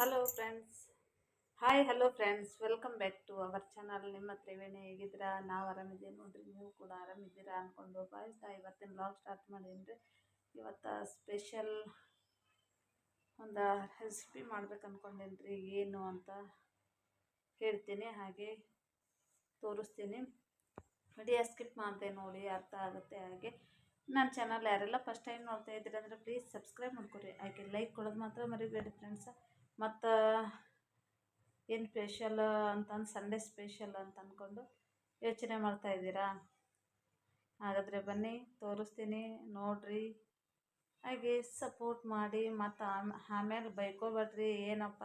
Hello friends. Hi hello friends, welcome back to our channel. ನಿಮ್ಮ ತ್ರಿವೇಣಿ ಹೇಗಿದ್ದೀರಾ? ನಾವು ಆರಾಮಿದ್ದೀವಿ ನೋಡ್ರಿ, ನೀವು ಕೂಡ ಆರಾಮಿದ್ದೀರಾ ಅಂದ್ಕೊಂಡು ಭಾವಿಸ್ತಾ ಇವತ್ತಿನ ಬ್ಲಾಗ್ ಸ್ಟಾರ್ಟ್ ಮಾಡೀನಿ. ಇವತ್ತು ಸ್ಪೆಷಲ್ ಒಂದು ರೆಸಿಪಿ ಮಾಡ್ಬೇಕು ಅಂದ್ಕೊಂಡೇನ್ರಿ. ಏನು ಅಂತ ಹೇಳ್ತೀನಿ, ಹಾಗೆ ತೋರಿಸ್ತೀನಿ. ವಿಡಿಯೋ ಸ್ಕಿಪ್ ಮಾಡಿದೆ ನೋಡಿ, ಅರ್ಥ ಆಗುತ್ತೆ. ಹಾಗೆ ನನ್ನ ಚಾನಲ್ ಯಾರೆಲ್ಲ ಫಸ್ಟ್ ಟೈಮ್ ನೋಡ್ತಾ ಇದ್ದೀರಿ ಅಂದರೆ ಪ್ಲೀಸ್ ಸಬ್ಸ್ಕ್ರೈಬ್ ಮಾಡ್ಕೊರಿ, ಹಾಗೆ ಲೈಕ್ ಕೊಡೋದು ಮಾತ್ರ ಮರಿಬೇಡಿ ಫ್ರೆಂಡ್ಸ್. ಮತ್ತು ಏನು ಸ್ಪೆಷಲ್ ಅಂತಂದು ಸಂಡೇ ಸ್ಪೆಷಲ್ ಅಂತ ಅಂದ್ಕೊಂಡು ಯೋಚನೆ ಮಾಡ್ತಾಯಿದ್ದೀರಾ? ಹಾಗಾದರೆ ಬನ್ನಿ ತೋರಿಸ್ತೀನಿ, ನೋಡಿರಿ, ಹಾಗೆ ಸಪೋರ್ಟ್ ಮಾಡಿ. ಮತ್ತು ಆಮೇಲೆ ಬೈಕೋಬೇಡ್ರಿ, ಏನಪ್ಪ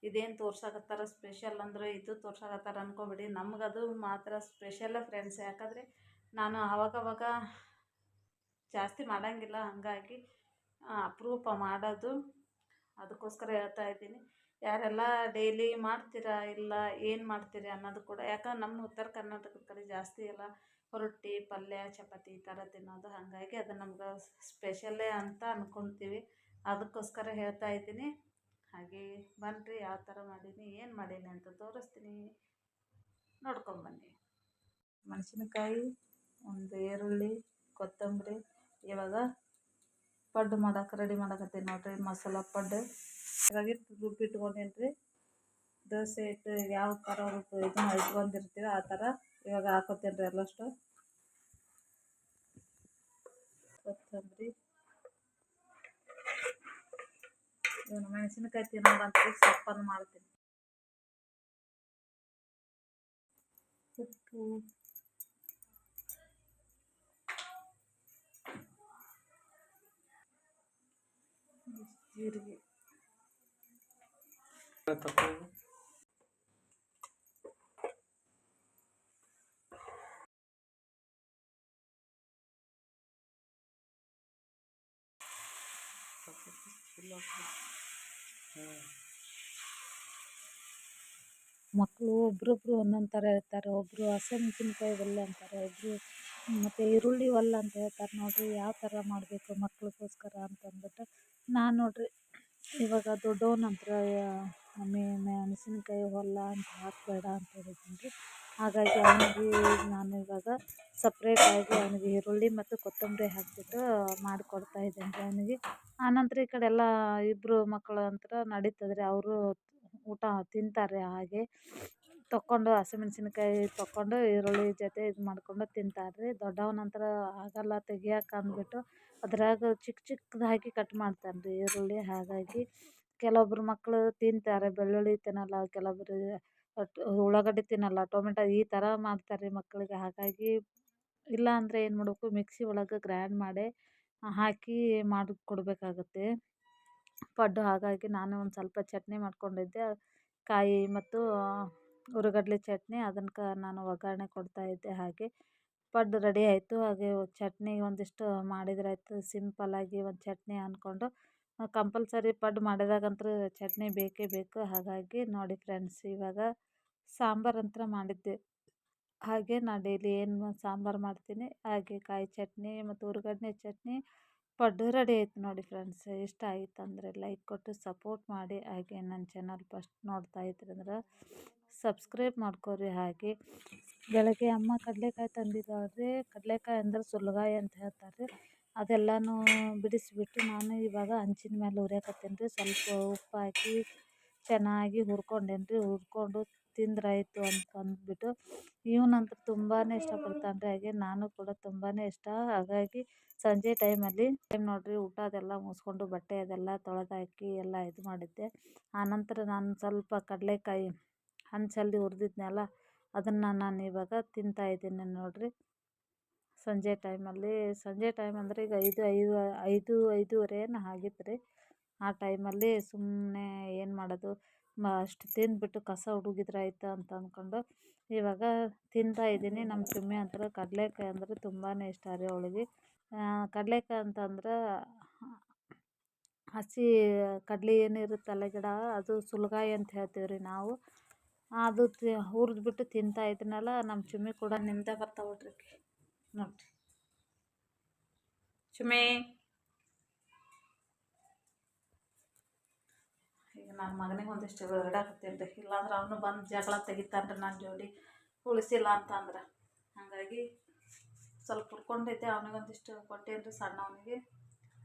ಇದೇನು ತೋರ್ಸಕತ್ತಾರ ಸ್ಪೆಷಲ್ ಅಂದ್ರೆ ಇದು ತೋರ್ಸಕತ್ತಾರ ಅಂದ್ಕೊಬೇಡಿ. ನಮಗದು ಮಾತ್ರ ಸ್ಪೆಷಲ್ ಫ್ರೆಂಡ್ಸ್. ಯಾಕಂದರೆ ನಾನು ಅವಾಗವಾಗ ಜಾಸ್ತಿ ಮಾಡೋಂಗಿಲ್ಲ, ಹಾಗಾಗಿ ಅಪರೂಪ ಮಾಡೋದು, ಅದಕ್ಕೋಸ್ಕರ ಹೇಳ್ತಾ ಇದ್ದೀನಿ. ಯಾರೆಲ್ಲ ಡೈಲಿ ಮಾಡ್ತೀರಾ ಇಲ್ಲ ಏನು ಮಾಡ್ತೀರಿ ಅನ್ನೋದು ಕೂಡ, ಯಾಕಂದ್ರೆ ನಮ್ಮ ಉತ್ತರ ಕರ್ನಾಟಕದ ಕಡೆ ಜಾಸ್ತಿ ಎಲ್ಲ ರೊಟ್ಟಿ ಪಲ್ಯ ಚಪಾತಿ ಈ ಥರ ತಿನ್ನೋದು, ಹಾಗಾಗಿ ಅದು ನಮ್ಗೆ ಸ್ಪೆಷಲ್ಲೇ ಅಂತ ಅಂದ್ಕೊಳ್ತೀವಿ. ಅದಕ್ಕೋಸ್ಕರ ಹೇಳ್ತಾ ಇದ್ದೀನಿ. ಹಾಗೆ ಬನ್ನಿರಿ, ಯಾವ ಥರ ಮಾಡೀನಿ ಏನು ಮಾಡೀನಿ ಅಂತ ತೋರಿಸ್ತೀನಿ, ನೋಡ್ಕೊಂಬನ್ನಿ. ಮೆಣಸಿನಕಾಯಿ, ಒಂದು ಈರುಳ್ಳಿ, ಕೊತ್ತಂಬರಿ. ಇವಾಗ ಪಡ್ಡು ಮಾಡೋಕೆ ರೆಡಿ ಮಾಡಕತ್ತೀನಿ ನೋಡಿರಿ, ಮಸಾಲ ಪಡ್ಡು. ಇವಾಗ ರುಬ್ಬಿಟ್ಕೊಂಡೇನಿ ರೀ. ದೋಸೆ ಇಟ್ಟು ಯಾವ ಥರ ಇದನ್ನ ಇಟ್ಕೊಂಡಿರ್ತೀವಿ ಆ ಥರ ಇವಾಗ ಹಾಕೋತೀನಿ ರೀ ಎಲ್ಲಷ್ಟು. ಕೊತ್ತಂಬರಿ, ಇವನು ಮೆಣಸಿನಕಾಯಿ ತಿನ್ನೋದಂತ ಸೊಪ್ಪನ್ನು ಮಾಡ್ತೀನಿ. ಉಪ್ಪು, ಜೀರಿಗೆ, ಮಕ್ಕಳು ಒಬ್ರೊಬ್ರು ಒಂದೊಂದು ಥರ ಹೇಳ್ತಾರೆ. ಒಬ್ಬರು ಹಸಿಮೆಣಸಿನ್ಕಾಯಿ ಒಲ್ಲೆ ಅಂತಾರೆ, ಒಬ್ಬರು ಮತ್ತು ಈರುಳ್ಳಿ ಒಲ್ಲೆ ಅಂತ ಹೇಳ್ತಾರೆ. ನೋಡಿರಿ ಯಾವ ಥರ ಮಾಡಬೇಕು ಮಕ್ಳಿಗೋಸ್ಕರ ಅಂತಂದ್ಬಿಟ್ಟು ನಾನು ನೋಡಿರಿ ಇವಾಗ ದೊಡ್ಡವನಂತರ ಮೆಣಸಿನ್ಕಾಯಿ ಹೊಲ್ಲ ಅಂತ ಹಾಕಬೇಡ ಅಂತ ಹೇಳಿದ್ದೀನಿ ರೀ. ಹಾಗಾಗಿ ಅವನಿಗೆ ನಾನು ಇವಾಗ ಸಪ್ರೇಟಾಗಿ ಅವನಿಗೆ ಈರುಳ್ಳಿ ಮತ್ತು ಕೊತ್ತಂಬರಿ ಹಾಕಿಬಿಟ್ಟು ಮಾಡಿಕೊಡ್ತಾ ಇದ್ದೀನಿ ರೀ ಅವನಿಗೆ. ಆನಂತರ ಈ ಕಡೆ ಎಲ್ಲ ಇಬ್ಬರು ಮಕ್ಕಳು ಅಂತರ ನಡೀತದ್ರಿ, ಅವರು ಊಟ ತಿಂತಾರೆ. ಹಾಗೆ ತೊಗೊಂಡು ಹಸಿಮೆಣಸಿನ್ಕಾಯಿ ತೊಗೊಂಡು ಈರುಳ್ಳಿ ಜೊತೆ ಇದು ಮಾಡ್ಕೊಂಡು ತಿಂತಾರೆ ರೀ. ದೊಡ್ಡವನಂತರ ಆಗಲ್ಲ ತೆಗಿಯೋಕೆ ಅಂದ್ಬಿಟ್ಟು ಅದ್ರಾಗ ಚಿಕ್ಕ ಚಿಕ್ಕದಾಗಿ ಕಟ್ ಮಾಡ್ತಾನೆ ರೀ ಈರುಳ್ಳಿ. ಹಾಗಾಗಿ ಕೆಲವೊಬ್ರು ಮಕ್ಕಳು ತಿಂತಾರೆ, ಬೆಳ್ಳುಳ್ಳಿ ತಿನ್ನಲ್ಲ, ಕೆಲವೊಬ್ರು ಉಳ್ಳಾಗಡ್ಡಿ ತಿನ್ನಲ್ಲ, ಟೊಮೆಟೊ ಈ ಥರ ಮಾಡ್ತಾರೆ ರೀ ಮಕ್ಕಳಿಗೆ. ಹಾಗಾಗಿ ಇಲ್ಲ ಅಂದರೆ ಏನು ಮಾಡಬೇಕು, ಮಿಕ್ಸಿ ಒಳಗೆ ಗ್ರೈಂಡ್ ಮಾಡಿ ಹಾಕಿ ಮಾಡಿ ಕೊಡಬೇಕಾಗತ್ತೆ ಪಡ್ಡು. ಹಾಗಾಗಿ ನಾನು ಒಂದು ಸ್ವಲ್ಪ ಚಟ್ನಿ ಮಾಡ್ಕೊಂಡಿದ್ದೆ, ಕಾಯಿ ಮತ್ತು ಹುರಿಗಡ್ಲೆ ಚಟ್ನಿ, ಅದನ್ನು ನಾನು ಒಗ್ಗರಣೆ ಕೊಡ್ತಾಯಿದ್ದೆ. ಹಾಗೆ ಪಡ್ಡು ರೆಡಿ ಆಯಿತು. ಹಾಗೆ ಚಟ್ನಿ ಒಂದಿಷ್ಟು ಮಾಡಿದ್ರಾಯ್ತು, ಸಿಂಪಲ್ಲಾಗಿ ಒಂದು ಚಟ್ನಿ ಅಂದ್ಕೊಂಡು. ಕಂಪಲ್ಸರಿ ಪಡ್ಡು ಮಾಡಿದಾಗಂತೂ ಚಟ್ನಿ ಬೇಕೇ ಬೇಕು. ಹಾಗಾಗಿ ನೋಡಿ ಫ್ರೆಂಡ್ಸ್, ಇವಾಗ ಸಾಂಬಾರು ಅಂತ ಮಾಡಿದ್ದೆ. ಹಾಗೆ ನಾನು ಡೈಲಿ ಏನು ಸಾಂಬಾರು ಮಾಡ್ತೀನಿ ಹಾಗೆ ಕಾಯಿ ಚಟ್ನಿ ಮತ್ತು ಹುರಿಗಡ್ಲೆ ಚಟ್ನಿ ಪಡ್ಡು ರೆಡಿ ಆಯಿತು ನೋಡಿ ಫ್ರೆಂಡ್ಸ್. ಇಷ್ಟ ಆಯಿತು ಅಂದರೆ ಲೈಕ್ ಕೊಟ್ಟು ಸಪೋರ್ಟ್ ಮಾಡಿ. ಹಾಗೆ ನನ್ನ ಚಾನಲ್ ಫಸ್ಟ್ ನೋಡ್ತಾ ಇದ್ರಿ ಅಂದ್ರೆ ಸಬ್ಸ್ಕ್ರೈಬ್ ಮಾಡ್ಕೊರಿ. ಹಾಗೆ ಬೆಳಗ್ಗೆ ಅಮ್ಮ ಕಡಲೆಕಾಯಿ ತಂದಿದ್ದಾಳ್ರಿ. ಕಡಲೆಕಾಯಿ ಅಂದ್ರೆ ಸುಲ್ಗಾಯಿ ಅಂತ ಹೇಳ್ತಾರೆ. ಅದೆಲ್ಲನೂ ಬಿಡಿಸಿಬಿಟ್ಟು ನಾನು ಇವಾಗ ಹಂಚಿನ ಮೇಲೆ ಹುರಿಯಕತ್ತೀನಿ ರೀ. ಸ್ವಲ್ಪ ಉಪ್ಪು ಹಾಕಿ ಚೆನ್ನಾಗಿ ಹುರ್ಕೊಂಡೇನಿ ರೀ. ಹುರ್ಕೊಂಡು ತಿಂದ್ರಾಯ್ತು ಅಂತ ಅಂದ್ಬಿಟ್ಟು ಇವನಂತೂ ತುಂಬಾ ಇಷ್ಟಪಡ್ತಾನೆ ರೀ. ಹಾಗೆ ನಾನು ಕೂಡ ತುಂಬಾ ಇಷ್ಟ. ಹಾಗಾಗಿ ಸಂಜೆ ಟೈಮಲ್ಲಿ ನೋಡಿರಿ ಊಟ ಅದೆಲ್ಲ ಮುಗಿಸ್ಕೊಂಡು ಬಟ್ಟೆ ಅದೆಲ್ಲ ತೊಳೆದಾಕಿ ಎಲ್ಲ ಇದು ಮಾಡಿದ್ದೆ. ಆನಂತರ ನಾನು ಸ್ವಲ್ಪ ಕಡಲೆಕಾಯಿ ಹಂಚಲ್ಲಿ ಹುರಿದಿದ್ನಲ್ಲ ಅದನ್ನು ನಾನು ಇವಾಗ ತಿಂತಾಯಿದ್ದೀನಿ ನೋಡಿರಿ. ಸಂಜೆ ಟೈಮಲ್ಲಿ, ಸಂಜೆ ಟೈಮ್ ಅಂದರೆ ಈಗ 5-5:30 ಆಗಿತ್ತು ರೀ. ಆ ಟೈಮಲ್ಲಿ ಸುಮ್ಮನೆ ಏನು ಮಾಡೋದು, ಅಷ್ಟು ತಿಂದುಬಿಟ್ಟು ಕಸ ಹುಡುಗಿದ್ರಾಯ್ತು ಅಂತ ಅಂದ್ಕೊಂಡು ಇವಾಗ ತಿಂತಾಯಿದ್ದೀನಿ. ನಮ್ಮ ಚುಮ್ಮಿ ಅಂತಾರೆ ಕಡಲೆಕಾಯಿ ಅಂದರೆ ತುಂಬಾ ಇಷ್ಟ ರೀ ಅವಳಿಗೆ. ಕಡಲೆಕಾಯಿ ಅಂತಂದ್ರೆ ಹಸಿ ಕಡಲೆ ಏನಿರುತ್ತಲ್ಲ ಗಿಡ, ಅದು ಸುಲ್ಗಾಯಿ ಅಂತ ಹೇಳ್ತೀವಿ ರೀ ನಾವು. ಅದು ಹುರಿದ್ಬಿಟ್ಟು ತಿಂತಾಯಿದ್ದೀನಲ್ಲ, ನಮ್ಮ ಚುಮ್ಮಿ ಕೂಡ ನಿಮ್ದೇ ಬರ್ತಾವ್ರಿ ನೋಡಿರಿ. ಚುಮ್ಮಿ ಈಗ ನನ್ನ ಮಗನಿಗೆ ಒಂದಿಷ್ಟು ಇಡಾಕತ್ತೀನಿ ರೀ. ಇಲ್ಲಾಂದ್ರೆ ಅವನು ಬಂದು ಜಗಳ ತೆಗಿತಾನೆ ರೀ ನನ್ನ ಜೋಡಿ ಉಳಿಸಿಲ್ಲ ಅಂತಂದ್ರೆ. ಹಾಗಾಗಿ ಸ್ವಲ್ಪ ಹುರ್ಕೊಂಡಿದ್ದೆ, ಅವನಿಗೊಂದಿಷ್ಟು ಕೊಟ್ಟೇನಿ ರೀ ಸಣ್ಣವನಿಗೆ.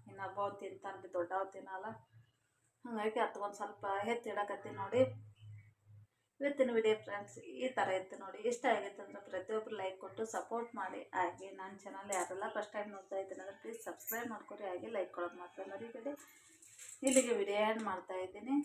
ಇನ್ನು ಹಬ್ಬ ತಿಂತಾನೆ ರೀ, ದೊಡ್ಡವ ತಿನ್ನಲ್ಲ. ಹಾಗಾಗಿ ಒಂದು ಸ್ವಲ್ಪ ಇಡಾಕತ್ತೀನಿ ನೋಡಿ. ಇವತ್ತಿನ ವಿಡಿಯೋ ಫ್ರೆಂಡ್ಸ್ ಈ ಥರ ಇತ್ತು ನೋಡಿ. ಇಷ್ಟ ಆಗಿತ್ತು ಅಂದರೆ ಪ್ರತಿಯೊಬ್ಬರು ಲೈಕ್ ಕೊಟ್ಟು ಸಪೋರ್ಟ್ ಮಾಡಿ. ಹಾಗೆ ನನ್ನ ಚಾನಲ್ ಯಾರೆಲ್ಲ ಫಸ್ಟ್ ಟೈಮ್ ನೋಡ್ತಾ ಇದ್ದೀನಿ ಅಂದರೆ ಪ್ಲೀಸ್ ಸಬ್ಸ್ಕ್ರೈಬ್ ಮಾಡ್ಕೊರಿ. ಹಾಗೆ ಲೈಕ್ ಕೊಡೋದು ಮಾತ್ರ ಮರಿಬೇಡಿ. ಇಲ್ಲಿಗೆ ವಿಡಿಯೋ ಎಂಡ್ ಮಾಡ್ತಾಯಿದ್ದೀನಿ.